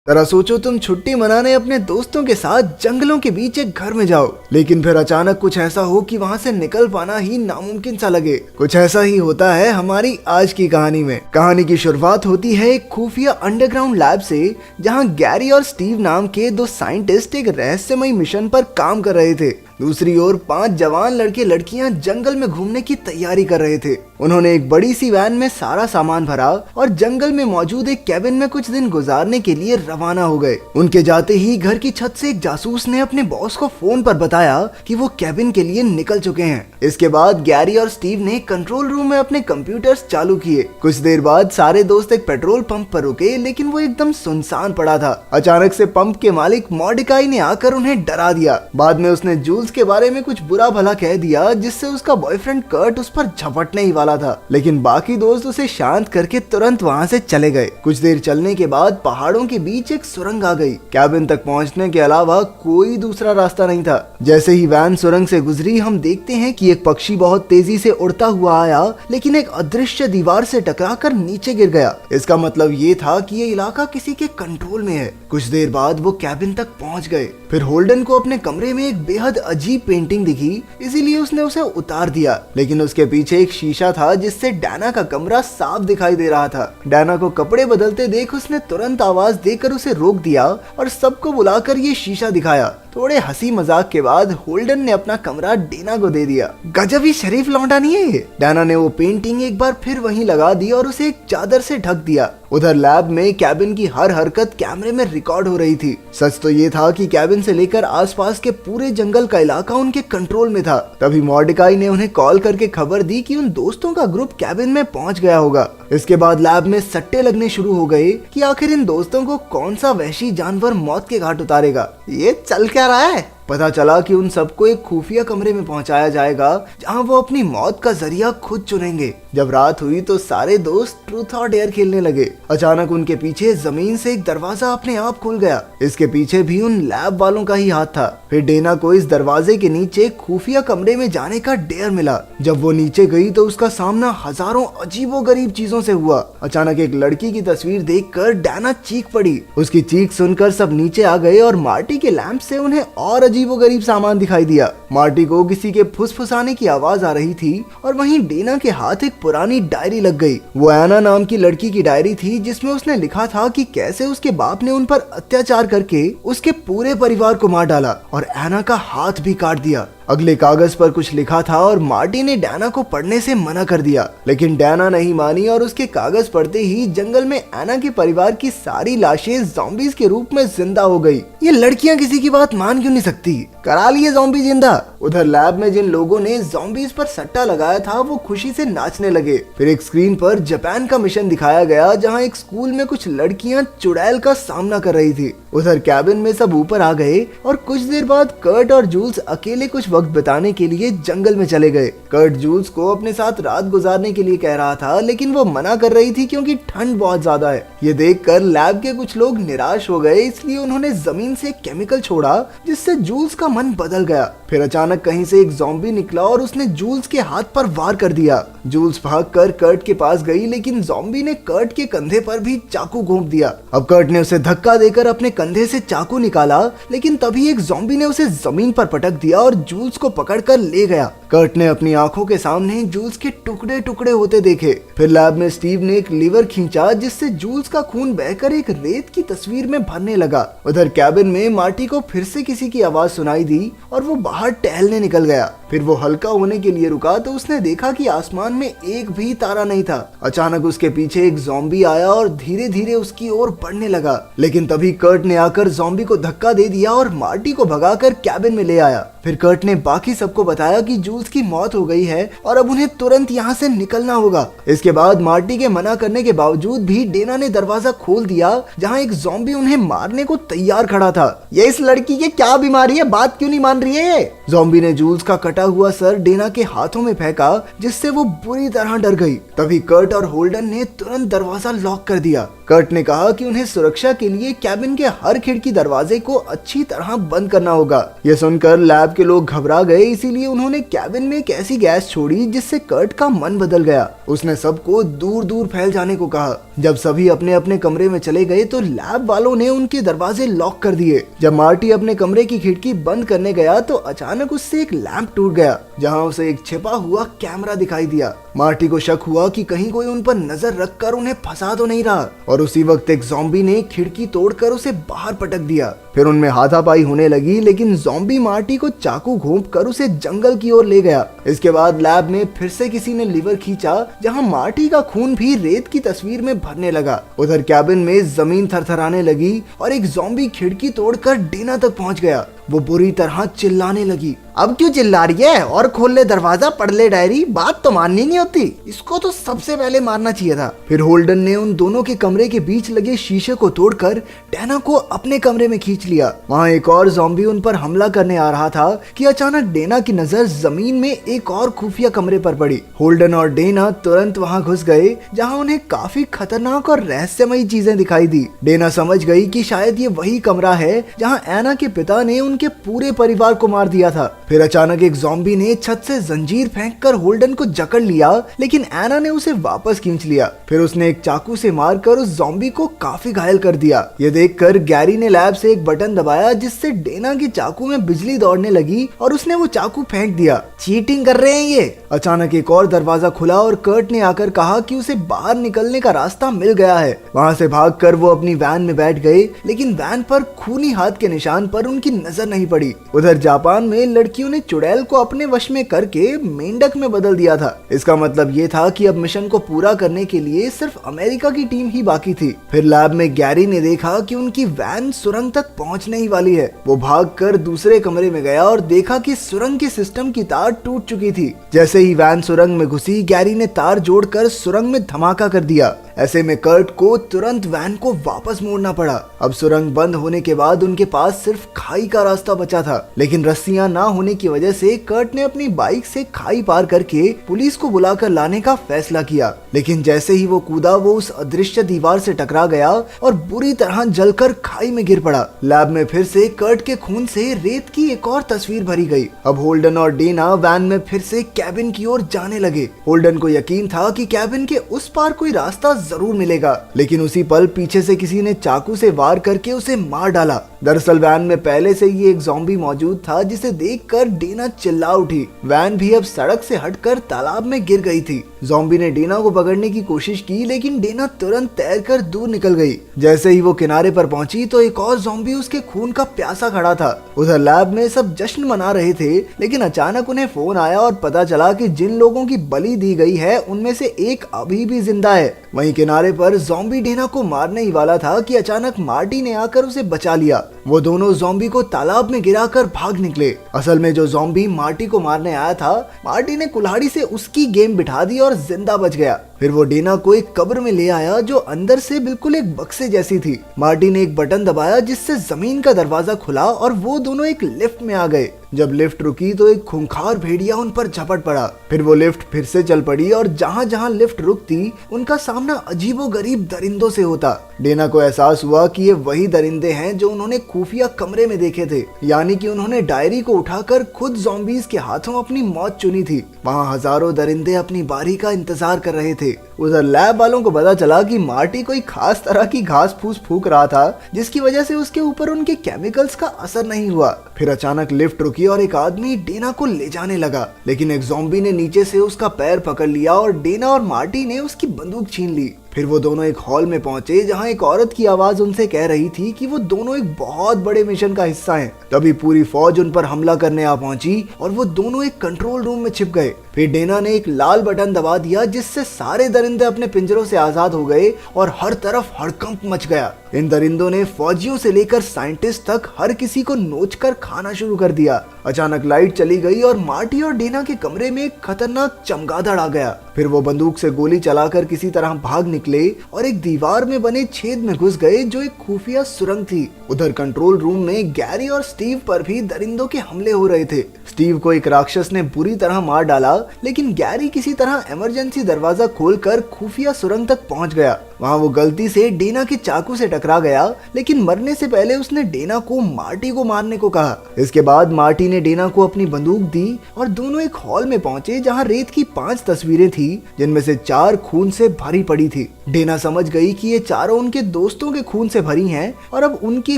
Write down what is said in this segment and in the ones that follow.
जरा सोचो तुम छुट्टी मनाने अपने दोस्तों के साथ जंगलों के बीच एक घर में जाओ, लेकिन फिर अचानक कुछ ऐसा हो कि वहां से निकल पाना ही नामुमकिन सा लगे। कुछ ऐसा ही होता है हमारी आज की कहानी में। कहानी की शुरुआत होती है एक खुफिया अंडरग्राउंड लैब से, जहां गैरी और स्टीव नाम के दो साइंटिस्ट एक रहस्यमयी मिशन पर काम कर रहे थे। दूसरी ओर 5 जवान लड़के लड़कियां जंगल में घूमने की तैयारी कर रहे थे। उन्होंने एक बड़ी सी वैन में सारा सामान भरा और जंगल में मौजूद एक कैबिन में कुछ दिन गुजारने के लिए रवाना हो गए। उनके जाते ही घर की छत से एक जासूस ने अपने बॉस को फोन पर बताया कि वो कैबिन के लिए निकल चुके हैं। इसके बाद गैरी और स्टीव ने कंट्रोल रूम में अपने कंप्यूटर्स चालू किए। कुछ देर बाद सारे दोस्त एक पेट्रोल पंप पर रुके, लेकिन वो एकदम सुनसान पड़ा था। अचानक से पंप के मालिक मॉर्डिकाई ने आकर उन्हें डरा दिया। बाद में उसने जूल्स के बारे में कुछ बुरा भला कह दिया, जिससे उसका बॉयफ्रेंड कर्ट उस पर झपटने ही वाला था। लेकिन बाकी दोस्त उसे शांत करके तुरंत वहां से चले गए। कुछ देर चलने के बाद पहाड़ों के बीच एक सुरंग आ गई। कैबिन तक पहुंचने के अलावा कोई दूसरा रास्ता नहीं था। जैसे ही वैन सुरंग से गुजरी, हम देखते हैं कि एक पक्षी बहुत तेजी से उड़ता हुआ आया, लेकिन एक अदृश्य दीवार से टकराकर नीचे गिर गया। इसका मतलब ये था कि ये इलाका किसी के कंट्रोल में है। कुछ देर बाद वो कैबिन तक पहुंच गए। फिर होल्डन को अपने कमरे में एक बेहद अजीब पेंटिंग दिखी, इसीलिए उसने उसे उतार दिया। लेकिन उसके पीछे एक शीशा था, जिससे डैना का कमरा साफ दिखाई दे रहा था। डैना को कपड़े बदलते देख उसने तुरंत आवाज देकर उसे रोक दिया और सबको बुलाकर ये शीशा दिखाया। थोड़े हंसी मजाक के बाद होल्डन ने अपना कमरा डेना को दे दिया। गजब ही शरीफ लौंडा नहीं है ये। डैना ने वो पेंटिंग एक बार फिर वहीं लगा दी और उसे एक चादर से ढक दिया। उधर लैब में कैबिन की हर हरकत कैमरे में रिकॉर्ड हो रही थी। सच तो ये था कि कैबिन से लेकर आसपास के पूरे जंगल का इलाका उनके कंट्रोल में था। तभी मॉर्डिकाई ने उन्हें कॉल करके खबर दी कि उन दोस्तों का ग्रुप कैबिन में पहुंच गया होगा। इसके बाद लैब में सट्टे लगने शुरू हो गए कि आखिर इन दोस्तों को कौन सा वहशी जानवर मौत के घाट उतारेगा। ये चल क्या रहा है? पता चला कि उन सबको एक खुफिया कमरे में पहुंचाया जाएगा, जहां वो अपनी मौत का जरिया खुद चुनेंगे। जब रात हुई तो सारे दोस्त ट्रूथ और डेयर खेलने लगे। अचानक उनके पीछे जमीन से एक दरवाजा अपने आप खुल गया। इसके पीछे भी उन लैब वालों का ही हाथ था। फिर डेना को इस दरवाजे के नीचे खुफिया कमरे में जाने का डेयर मिला। जब वो नीचे गई तो उसका सामना हजारों अजीबोगरीब चीजों से हुआ। अचानक एक लड़की की तस्वीर देखकर डैना चीख पड़ी। उसकी चीख सुनकर सब नीचे आ गए और मार्टी के लैंप से उन्हें और अजीबोगरीब सामान दिखाई दिया। मार्टी को किसी के फुसफुसाने की आवाज आ रही थी और वहीं डेना के हाथ एक पुरानी डायरी लग गई। वो एना नाम की लड़की की डायरी थी, जिसमें उसने लिखा था कि कैसे उसके बाप ने उन पर अत्याचार करके उसके पूरे परिवार को मार डाला और एना का हाथ भी काट दिया। अगले कागज पर कुछ लिखा था और मार्टी ने डैना को पढ़ने से मना कर दिया, लेकिन डैना नहीं मानी और उसके कागज पढ़ते ही जंगल में एना के परिवार की सारी लाशें ज़ॉम्बीज के रूप में जिंदा हो गई। ये लड़कियां किसी की बात मान क्यों नहीं सकती? करा लिए ज़ॉम्बी जिंदा। उधर लैब में जिन लोगों ने ज़ॉम्बीज पर सट्टा लगाया था, वो खुशी से नाचने लगे। फिर एक स्क्रीन पर जापान का मिशन दिखाया गया, जहाँ एक स्कूल में कुछ लड़कियां चुड़ैल का सामना कर रही थी। उधर कैबिन में सब ऊपर आ गए और कुछ देर बाद कर्ट और जूल्स अकेले कुछ वक्त बिताने के लिए जंगल में चले गए। कर्ट जूल्स को अपने साथ रात गुजारने के लिए कह रहा था, लेकिन वो मना कर रही थी क्योंकि ठंड बहुत ज्यादा है। ये देखकर लैब के कुछ लोग निराश हो गए, इसलिए उन्होंने जमीन से केमिकल छोड़ा, जिससे जूल्स का मन बदल गया। फिर अचानक कहीं से एक ज़ॉम्बी निकला और उसने जूल्स के हाथ पर वार कर दिया। जूल्स भागकर कर्ट के पास गई, लेकिन ज़ॉम्बी ने कर्ट के कंधे पर भी चाकू घोंप दिया। अब कर्ट ने उसे धक्का देकर अपने कंधे से चाकू निकाला, लेकिन तभी एक ज़ॉम्बी ने उसे जमीन पर पटक दिया और जूल्स को पकड़कर ले गया। कर्ट ने अपनी आंखों के सामने जूल्स के टुकड़े टुकड़े होते देखे। फिर लैब में स्टीव ने एक लीवर खींचा, जिससे जूल्स का खून बहकर एक रेत की तस्वीर में भरने लगा। उधर कैबिन में मार्टी को फिर से किसी की आवाज सुनाई दी और वो बाहर टहलने निकल गया। फिर वो हल्का होने के लिए रुका तो उसने देखा कि आसमान में एक भी तारा नहीं था। अचानक उसके पीछे एक ज़ॉम्बी आया और धीरे धीरे उसकी ओर बढ़ने लगा, लेकिन तभी कर्ट ने आकर ज़ॉम्बी को धक्का दे दिया और मार्टी को भगाकर कैबिन में ले आया। फिर कर्ट ने बाकी सबको बताया कि जूल्स की मौत हो गई है और अब उन्हें तुरंत यहाँ से निकलना होगा। इसके बाद मार्टी के मना करने के बावजूद भी डेना ने दरवाजा खोल दिया, जहाँ एक ज़ॉम्बी उन्हें मारने को तैयार खड़ा था। ये इस लड़की की क्या बीमारी है? बात क्यों नहीं मान रही है? ज़ॉम्बी ने जूल्स का कटा हुआ सर डेना के हाथों में फेंका, जिससे वो बुरी तरह डर गई। तभी कर्ट और होल्डन ने तुरंत दरवाजा लॉक कर दिया। कर्ट ने कहा कि उन्हें सुरक्षा के लिए कैबिन के हर खिड़की दरवाजे को अच्छी तरह बंद करना होगा। यह सुनकर लैब लैब के लोग घबरा गए, इसीलिए उन्होंने कैबिन में एक ऐसी गैस छोड़ी जिससे कर्ट का मन बदल गया। उसने सबको दूर दूर फैल जाने को कहा। जब सभी अपने अपने कमरे में चले गए तो लैब वालों ने उनके दरवाजे लॉक कर दिए। जब मार्टी अपने कमरे की खिड़की बंद करने गया तो अचानक उससे एक लैंप टूट गया, जहां उसे एक छिपा हुआ कैमरा दिखाई दिया। मार्टी को शक हुआ कि कहीं कोई उन पर नजर रखकर उन्हें फंसा तो नहीं रहा, और उसी वक्त एक ज़ॉम्बी ने खिड़की तोड़कर उसे बाहर पटक दिया। फिर उनमें हाथापाई होने लगी, लेकिन ज़ॉम्बी मार्टी को चाकू घोंपकर उसे जंगल की ओर ले गया। इसके बाद लैब में फिर से किसी ने लीवर खींचा, जहां मार्टी का खून भी रेत की तस्वीर में भरने लगा। उधर कैबिन में जमीन थरथराने लगी और एक ज़ॉम्बी खिड़की तोड़कर डेना तक पहुंच गया। वो बुरी तरह चिल्लाने लगी, अब क्यों चिल्ला रही है? और खोल ले दरवाजा, पढ़ ले डायरी, बात तो माननी नहीं होती। इसको तो सबसे पहले मारना चाहिए था। फिर होल्डन ने उन दोनों के कमरे के बीच लगे शीशे को तोड़कर डेना को अपने कमरे में खींच लिया। वहाँ एक और ज़ॉम्बी उन पर हमला करने आ रहा था कि अचानक डेना की नजर जमीन में एक और खुफिया कमरे पर पड़ी। होल्डन और डेना तुरंत वहाँ घुस गए, जहाँ उन्हें काफी खतरनाक और रहस्यमयी चीजें दिखाई दी। डेना समझ गई कि शायद ये वही कमरा है जहाँ एना के पिता ने उनके पूरे परिवार को मार दिया था। फिर अचानक एक ज़ॉम्बी ने छत से जंजीर फेंककर होल्डन को जकड़ लिया, लेकिन एना ने उसे वापस खींच लिया। फिर उसने एक चाकू से मारकर उस ज़ॉम्बी को काफी घायल कर दिया। ये देखकर गैरी ने लैब से एक बटन दबाया, जिससे डेना के चाकू में बिजली दौड़ने लगी और उसने वो चाकू फेंक दिया। चीटिंग कर रहे हैं ये। अचानक एक और दरवाजा खुला और कर्ट ने आकर कहा कि उसे बाहर निकलने का रास्ता मिल गया है। वहाँ से भागकर वो अपनी वैन में बैठ गए, लेकिन वैन पर खूनी हाथ के निशान पर उनकी नजर नहीं पड़ी। उधर जापान में लड़कियों ने चुड़ैल को अपने वश में करके मेंढक में बदल दिया था। इसका मतलब ये था कि अब मिशन को पूरा करने के लिए सिर्फ अमेरिका की टीम ही बाकी थी। फिर लैब में गैरी ने देखा कि उनकी वैन सुरंग तक पहुंचने ही वाली है। वो भागकर दूसरे कमरे में गया और देखा कि सुरंग के सिस्टम की तार टूट चुकी थी। जैसे ही वैन सुरंग में घुसी, गैरी ने तार जोड़कर सुरंग में धमाका कर दिया। ऐसे में कर्ट को तुरंत वैन को वापस मोड़ना पड़ा। अब सुरंग बंद होने के बाद उनके पास सिर्फ खाई का रास्ता बचा था, लेकिन रस्सियां ना होने की वजह से कर्ट ने अपनी बाइक से खाई पार करके पुलिस को बुलाकर लाने का फैसला किया। लेकिन जैसे ही वो कूदा, वो उस अदृश्य दीवार से टकरा गया और बुरी तरह जलकर खाई में गिर पड़ा। लैब में फिर से कर्ट के खून से रेत की एक और तस्वीर भरी गई। अब होल्डन और डेना वैन में फिर से कैबिन की ओर जाने लगे। होल्डन को यकीन था कि कैबिन के उस पार कोई रास्ता जरूर मिलेगा, लेकिन उसी पल पीछे से किसी ने चाकू से वार करके उसे मार डाला। दरअसल वैन में पहले से ही एक ज़ॉम्बी मौजूद था, जिसे देखकर डेना चिल्ला उठी। वैन भी अब सड़क से हटकर तालाब में गिर गई थी। ज़ॉम्बी ने डेना को पकड़ने की कोशिश की, लेकिन डेना तुरंत तैरकर दूर निकल गई। जैसे ही वो किनारे पर पहुंची तो एक और ज़ॉम्बी उसके खून का प्यासा खड़ा था। उधर लैब में सब जश्न मना रहे थे, लेकिन अचानक उन्हें फोन आया और पता चला कि जिन लोगों की बलि दी गई है उनमें से एक अभी भी जिंदा है। वहीं किनारे पर ज़ॉम्बी डेना को मारने ही वाला था कि अचानक मार्टी ने आकर उसे बचा लिया। वो दोनों ज़ॉम्बी को तालाब में गिराकर भाग निकले। असल में जो ज़ॉम्बी मार्टी को मारने आया था, मार्टी ने कुल्हाड़ी से उसकी गेम बिठा दी और जिंदा बच गया। फिर वो डेना को एक कब्र में ले आया, जो अंदर से बिल्कुल एक बक्से जैसी थी। मार्टी ने एक बटन दबाया, जिससे जमीन का दरवाजा खुला और वो दोनों एक लिफ्ट में आ गए। जब लिफ्ट रुकी तो एक खूंखार भेड़िया उन पर झपट पड़ा। फिर वो लिफ्ट फिर से चल पड़ी और जहाँ जहाँ लिफ्ट रुकती, उनका सामना अजीबोगरीब दरिंदों से होता। डेना को एहसास हुआ कि ये वही दरिंदे हैं जो उन्होंने खुफिया कमरे में देखे थे, यानी कि उन्होंने डायरी को उठाकर खुद ज़ॉम्बीज के हाथों अपनी मौत चुनी थी। वहाँ हजारों दरिंदे अपनी बारी का इंतजार कर रहे थे। उधर लैब वालों को पता चला कि मार्टी कोई खास तरह की घास फूस फूक रहा था, जिसकी वजह से उसके ऊपर उनके केमिकल्स का असर नहीं हुआ। फिर अचानक लिफ्ट रुकी और एक आदमी डेना को ले जाने लगा, लेकिन एक ज़ॉम्बी ने नीचे से उसका पैर पकड़ लिया और डेना और मार्टी ने उसकी बंदूक छीन ली। फिर वो दोनों एक हॉल में पहुंचे, जहां एक औरत की आवाज उनसे कह रही थी कि वो दोनों एक बहुत बड़े मिशन का हिस्सा हैं। तभी पूरी फौज उन पर हमला करने आ पहुंची और वो दोनों एक कंट्रोल रूम में छिप गए। फिर डेना ने एक लाल बटन दबा दिया, जिससे सारे दरिंदे अपने पिंजरों से आजाद हो गए और हर तरफ हड़कंप मच गया। इन दरिंदों ने फौजियों से लेकर साइंटिस्ट तक हर किसी को नोचकर खाना शुरू कर दिया। अचानक लाइट चली गई और मार्टी और डेना के कमरे में एक खतरनाक चमगादड़ आ गया। फिर वो बंदूक से गोली चलाकर किसी तरह भाग निकले और एक दीवार में बने छेद में घुस गए, जो एक खुफिया सुरंग थी। उधर कंट्रोल रूम में गैरी और स्टीव पर भी दरिंदों के हमले हो रहे थे। स्टीव को एक राक्षस ने बुरी तरह मार डाला, लेकिन गैरी किसी तरह इमरजेंसी दरवाजा खोलकर खुफिया सुरंग तक पहुंच गया। वहाँ वो गलती से डेना के चाकू से टकरा गया, लेकिन मरने से पहले उसने डेना को मार्टी को मारने को कहा। इसके बाद मार्टी ने डेना को अपनी बंदूक दी और दोनों एक हॉल में पहुंचे जहाँ रेत की 5 तस्वीरें थी, जिनमें से 4 खून से भरी पड़ी थी। डेना समझ गई कि ये चारों उनके दोस्तों के खून से भरी हैं और अब उनकी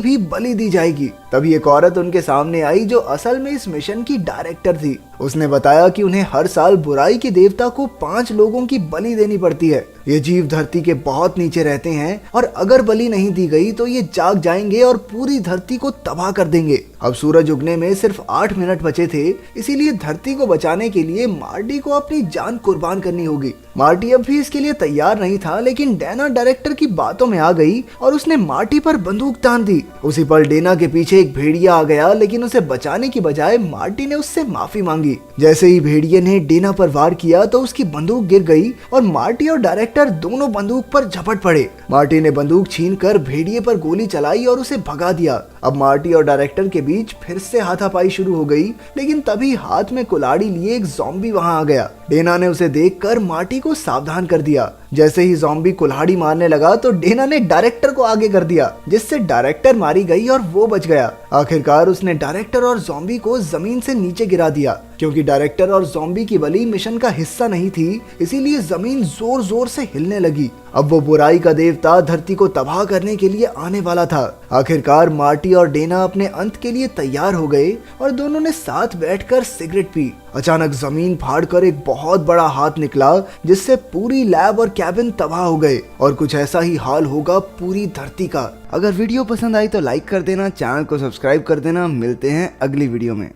भी बलि दी जाएगी। तभी एक औरत उनके सामने आई जो असल में इस मिशन की डायरेक्टर थी। उसने बताया कि उन्हें हर साल बुराई के देवता को 5 लोगों की बलि देनी पड़ती है। ये जीव धरती के बहुत नीचे रहते हैं और अगर बलि नहीं दी गई तो ये जाग जाएंगे और पूरी धरती को तबाह कर देंगे। अब सूरज उगने में सिर्फ 8 मिनट बचे थे, इसीलिए धरती को बचाने के लिए मार्टी को अपनी जान कुर्बान करनी होगी। मार्टी अब भी इसके लिए तैयार नहीं था, लेकिन डेना डायरेक्टर की बातों में आ गई और उसने मार्टी पर बंदूक तान दी। उसी पल डेना के पीछे एक भेड़िया आ गया, लेकिन उसे बचाने की बजाय मार्टी ने उससे माफी मांगी। जैसे ही भेड़िए ने डेना पर वार किया तो उसकी बंदूक गिर गई और मार्टी और डायरेक्टर दोनों बंदूक पर झपट पड़े। मार्टी ने बंदूक छीनकर भेड़िए पर गोली चलाई और उसे भगा दिया। अब मार्टी और डायरेक्टर के बीच फिर से हाथापाई शुरू हो गई, लेकिन तभी हाथ में कुल्हाड़ी लिए एक ज़ॉम्बी वहां आ गया। डेना ने उसे देखकर मार्टी को सावधान कर दिया। जैसे ही ज़ॉम्बी कुल्हाड़ी मारने लगा तो डेना ने डायरेक्टर को आगे कर दिया, जिससे डायरेक्टर मारी गई और वो बच गया। आखिरकार उसने डायरेक्टर और ज़ॉम्बी को जमीन से नीचे गिरा दिया। क्योंकि डायरेक्टर और ज़ॉम्बी की बलि मिशन का हिस्सा नहीं थी, इसीलिए जमीन जोर जोर से हिलने लगी। अब वो बुराई का देवता धरती को तबाह करने के लिए आने वाला था। आखिरकार मार्टी और डेना अपने अंत के लिए तैयार हो गए और दोनों ने साथ बैठकर सिगरेट पी। अचानक जमीन फाड़कर एक बहुत बड़ा हाथ निकला, जिससे पूरी लैब और कैबिन तबाह हो गए और कुछ ऐसा ही हाल होगा पूरी धरती का। अगर वीडियो पसंद आई तो लाइक कर देना, चैनल को सब्सक्राइब कर देना। मिलते हैं अगली वीडियो में।